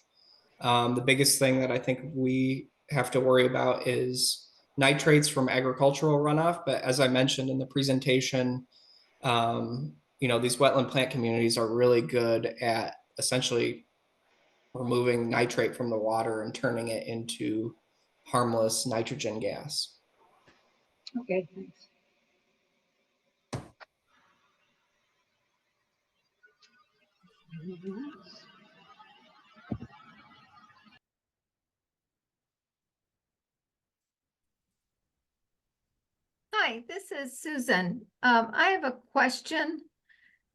The biggest thing that I think we have to worry about is nitrates from agricultural runoff. But as I mentioned in the presentation, these wetland plant communities are really good at essentially removing nitrate from the water and turning it into harmless nitrogen gas. Okay, thanks. Hi, this is Susan. I have a question.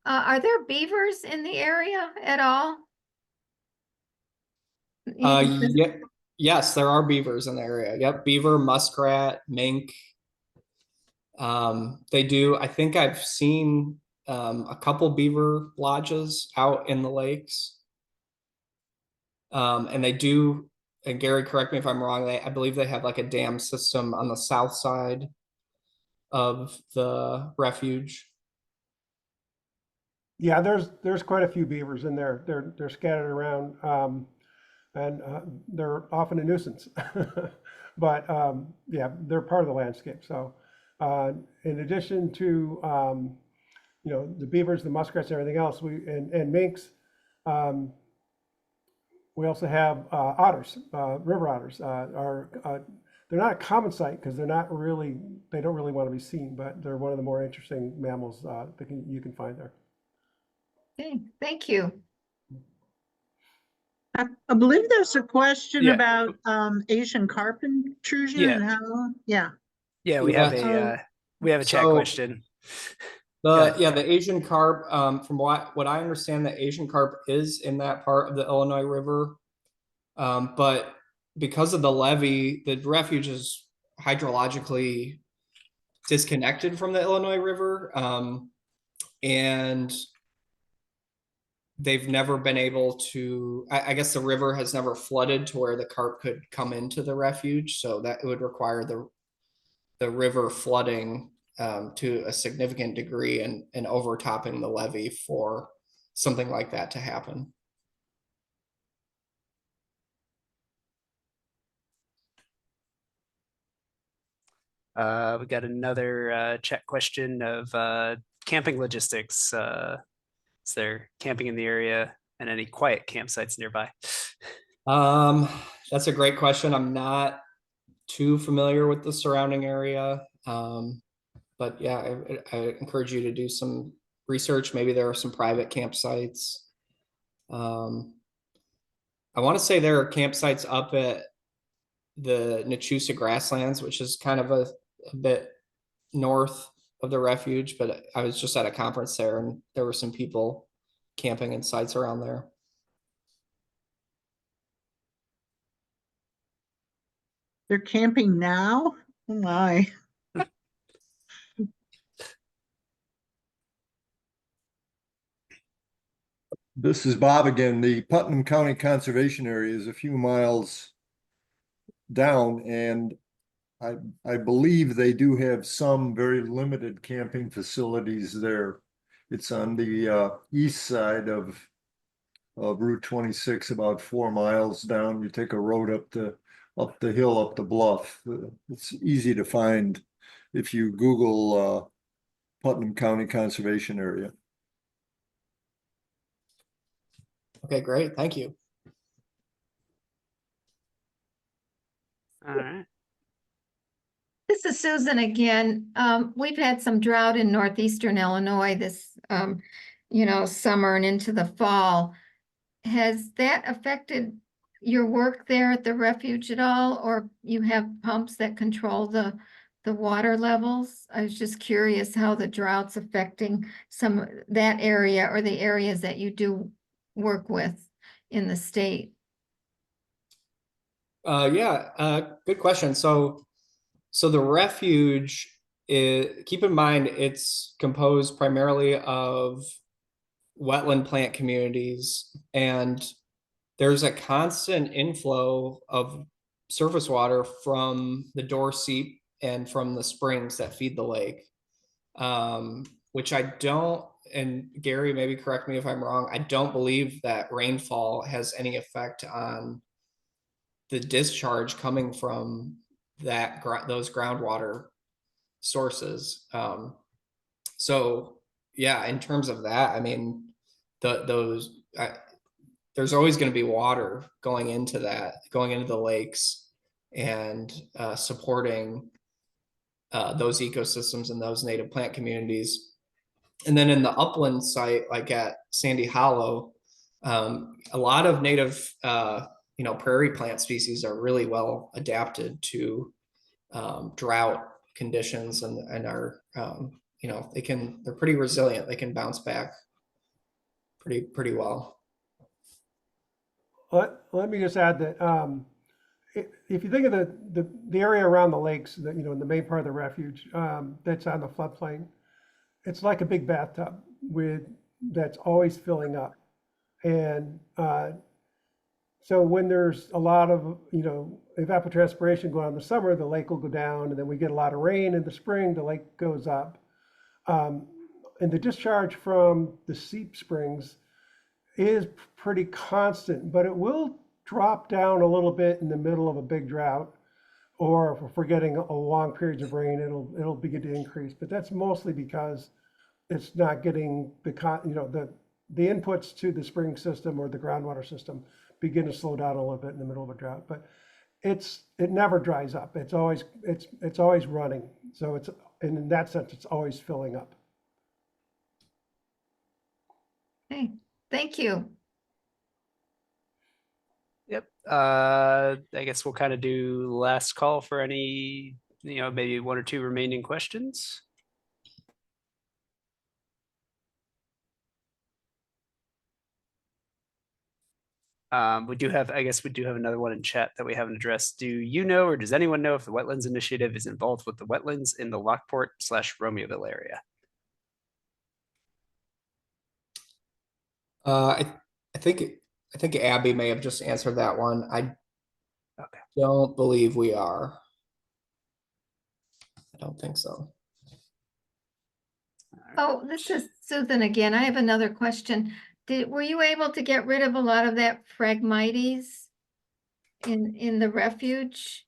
Are there beavers in the area at all? Yeah, yes, there are beavers in the area. Yep, beaver, muskrat, mink. They do. I think I've seen a couple beaver lodges out in the lakes. And they do, and Gary, correct me if I'm wrong, I believe they have like a dam system on the south side of the refuge. Yeah, there's quite a few beavers in there. They're scattered around, and they're often a nuisance. But yeah, they're part of the landscape. So in addition to the beavers, the muskrats, and everything else, and minks, we also have otters. River otters they're not a common sight because they don't really want to be seen, but they're one of the more interesting mammals that you can find there. Okay, thank you. I believe there's a question Yeah. about Asian carp intrusion Yeah. and how, yeah. Yeah, we have a chat So- question. The Asian carp, from what I understand, the Asian carp is in that part of the Illinois River. But because of the levee, the refuge is hydrologically disconnected from the Illinois River. And they've never been able to, I guess the river has never flooded to where the carp could come into the refuge. So that it would require the river flooding to a significant degree and overtopping the levee for something like that to happen. We got another chat question of camping logistics. Is there camping in the area and any quiet campsites nearby? That's a great question. I'm not too familiar with the surrounding area. But yeah, I encourage you to do some research. Maybe there are some private campsites. I want to say there are campsites up at the Nachusa grasslands, which is kind of a bit north of the refuge, but I was just at a conference there and there were some people camping in sites around there. They're camping now? Oh my. This is Bob again. The Putnam County Conservation Area is a few miles down, and I believe they do have some very limited camping facilities there. It's on the east side of Route 26, about 4 miles down. You take a road up the hill, up the bluff. It's easy to find if you Google Putnam County Conservation Area. Okay, great. Thank you. All right. This is Susan again. We've had some drought in northeastern Illinois this, summer and into the fall. Has that affected your work there at the refuge at all, or you have pumps that control the water levels? I was just curious how the drought's affecting that area or the areas that you do work with in the state. Good question. So the refuge keep in mind, it's composed primarily of wetland plant communities, and there's a constant inflow of surface water from the door seep and from the springs that feed the lake, which I don't, and Gary, maybe correct me if I'm wrong, I don't believe that rainfall has any effect on the discharge coming from those groundwater sources. So yeah, in terms of that, I mean, there's always going to be water going into the lakes and supporting those ecosystems and those native plant communities. And then in the upland site, like at Sandy Hollow, A lot of native, prairie plant species are really well adapted to drought conditions and are, they're pretty resilient. They can bounce back pretty well. Let me just add that if you think of the area around the lakes, that in the main part of the refuge that's on the floodplain, it's like a big bathtub that's always filling up, and so when there's a lot of evapotranspiration going on in the summer, the lake will go down, and then we get a lot of rain in the spring, the lake goes up, and the discharge from the seep springs is pretty constant, but it will drop down a little bit in the middle of a big drought, or if we're getting a long periods of rain, it'll begin to increase. But that's mostly because it's not getting the inputs to the spring system or the groundwater system begin to slow down a little bit in the middle of a drought. But it never dries up. It's always running. So and in that sense, it's always filling up. Okay, thank you. Yep. I guess we'll kind of do last call for any, maybe one or two remaining questions. We do have another one in chat that we haven't addressed. Do you know, or does anyone know if the Wetlands Initiative is involved with the wetlands in the Lockport/Romeoville area? I think Abby may have just answered that one. I Okay. don't believe we are. I don't think so. Oh, this is Susan again. I have another question. Were you able to get rid of a lot of that Phragmites in the refuge?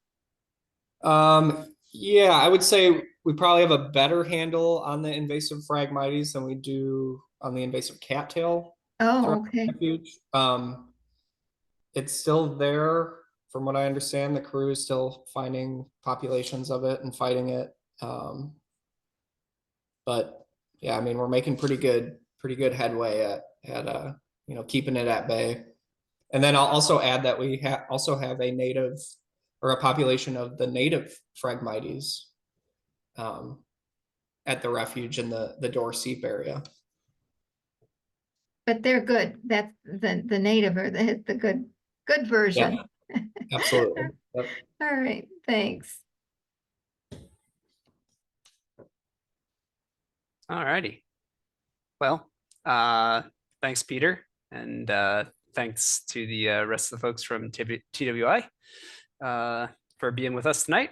Yeah, I would say we probably have a better handle on the invasive Phragmites than we do on the invasive cattail. Oh, okay. Refuge. It's still there, from what I understand. The crew is still finding populations of it and fighting it. But yeah, I mean, we're making pretty good headway at keeping it at bay. And then I'll also add that we also have a native, or a population of the native Phragmites at the refuge in the Door Seep area. But they're good. That's the native or the good version. Yeah, absolutely. Yep. All right, thanks. All righty. Well, thanks, Peter, and thanks to the rest of the folks from TWI for being with us tonight.